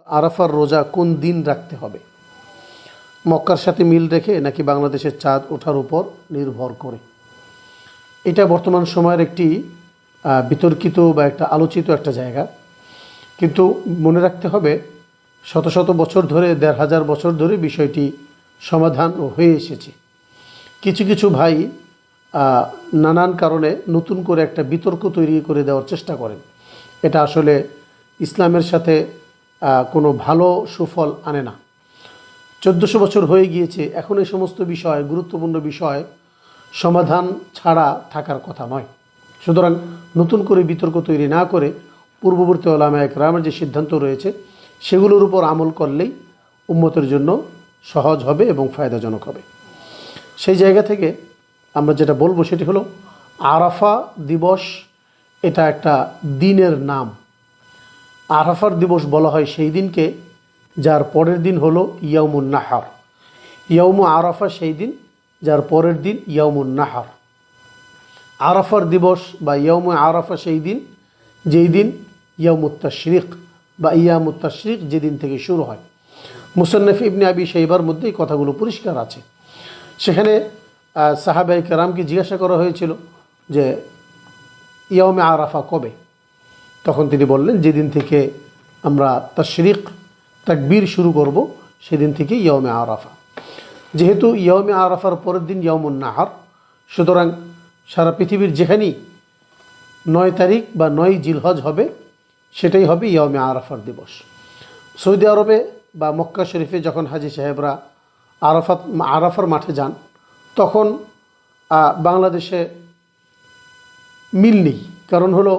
আরাফার রোজা কোন দিন রাখতে হবে? মক্কার সাথে মিল রেখে নাকি বাংলাদেশের চাঁদ ওঠার উপর নির্ভর করে? এটা বর্তমান সময়ের একটি বিতর্কিত বা একটা আলোচিত একটা জায়গা। কিন্তু মনে রাখতে হবে শত শত বছর ধরে, ১৫০০ বছর ধরে বিষয়টি সমাধান হয়ে এসেছে। কিছু কিছু ভাই নানান কারণে নতুন করে একটা বিতর্ক তৈরি করে দেওয়ার চেষ্টা করেন। এটা আসলে ইসলামের সাথে কোনো ভালো সুফল আনে না। ১৪০০ বছর হয়ে গিয়েছে, এখন এই সমস্ত বিষয়, গুরুত্বপূর্ণ বিষয় সমাধান ছাড়া থাকার কথা নয়। সুতরাং নতুন করে বিতর্ক তৈরি না করে পূর্ববর্তী উলামায়ে কেরামের যে সিদ্ধান্ত রয়েছে সেগুলোর উপর আমল করলেই উম্মতের জন্য সহজ হবে এবং ফায়দাজনক হবে। সেই জায়গা থেকে আমরা যেটা বলবো সেটি হলো, আরাফা দিবস এটা একটা দিনের নাম। আরাফার দিবস বলা হয় সেই দিনকে যার পরের দিন হলো ইয়াউমুন নাহার। ইয়াউমু আরাফা সেই দিন যার পরের দিন ইয়াউমুন নাহার। আরাফার দিবস বা ইয়াউমু আরাফা সেই দিন যেই দিন ইয়াউমুত তাশরিক বা ইয়ামুত তাশরিক যেদিন থেকে শুরু হয়। মুসান্নাফ ইবনে আবি শাইবার মধ্যে এই কথাগুলো পরিষ্কার আছে। সেখানে সাহাবায়ে কেরামকে জিজ্ঞাসা করা হয়েছিল যে ইয়াউমে আরাফা কবে? তখন তিনি বললেন, যেদিন থেকে আমরা তাশরিক তাকবীর শুরু করব সেদিন থেকে ইয়াউমে আরাফা। যেহেতু ইয়াউমে আরাফার পরের দিন ইয়াউমুন নাহার, সুতরাং সারা পৃথিবীর যেখানেই ৯ তারিখ বা ৯ জিলহজ হবে সেটাই হবে ইয়াউমে আরাফার দিবস। সৌদি আরবে বা মক্কা শরীফে যখন হাজি সাহেবরা আরাফার মাঠে যান তখন বাংলাদেশে মিল নেই। কারণ হলো,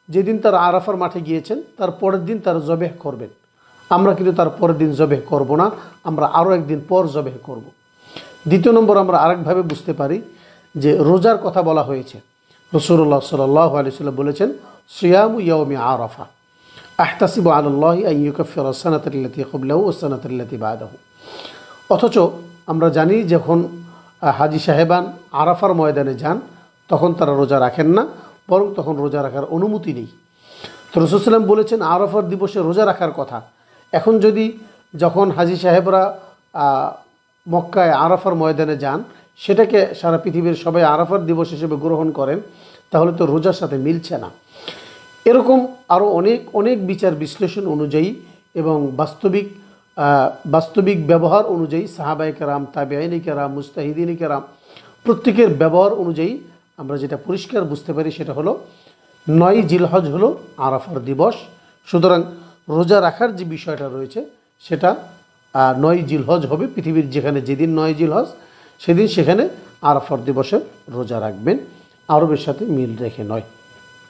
যেদিন তারা আরাফার মাঠে গিয়েছেন তার পরের দিন তারা জবেহ করবেন। আমরা কিন্তু তার পরের দিন জবেহ করব না, আমরা আরও একদিন পর জবেহ করব। দ্বিতীয় নম্বর, আমরা আরেকভাবে বুঝতে পারি যে রোজার কথা বলা হয়েছে। রাসূলুল্লাহ সাল্লাল্লাহু আলাইহি ওয়াসাল্লাম বলেছেন, সিয়ামু ইয়াউমি আরাফা আহতাসিবু আলাল্লাহি আন ইউকাফিরা সানাতাল্লাতী ক্বাবলাহু ওয়াস সানাতাল্লাতী বা'দাহু। অথচ আমরা জানি যখন হাজি সাহেবান আরাফার ময়দানে যান তখন তারা রোজা রাখেন না, বরং তখন রোজা রাখার অনুমতি নেই। তো রাসূল সাল্লাল্লাহু আলাইহি ওয়াসাল্লাম বলেছেন আরাফার দিবসে রোজা রাখার কথা। এখন যদি যখন হাজি সাহেবরা মক্কায় আরাফার ময়দানে যান সেটাকে সারা পৃথিবীর সবাই আরাফার দিবস হিসেবে গ্রহণ করেন, তাহলে তো রোজার সাথে মিলছে না। এরকম আরও অনেক বিচার বিশ্লেষণ অনুযায়ী এবং বাস্তবিক ব্যবহার অনুযায়ী সাহাবায়ে কেরাম, তাবেঈনে কেরাম, মুজতাহিদিনে কেরাম প্রত্যেকের ব্যবহার অনুযায়ী আমরা যেটা পরিষ্কার বুঝতে পারি সেটা হলো ৯ জিলহজ হলো আরাফার দিবস। সুতরাং রোজা রাখার যে বিষয়টা রয়েছে সেটা ৯ জিলহজ হবে। পৃথিবীর যেখানে যেদিন ৯ জিলহজ সেদিন সেখানে আরাফার দিবসে রোজা রাখবেন, আরবের সাথে মিল রেখে নয়।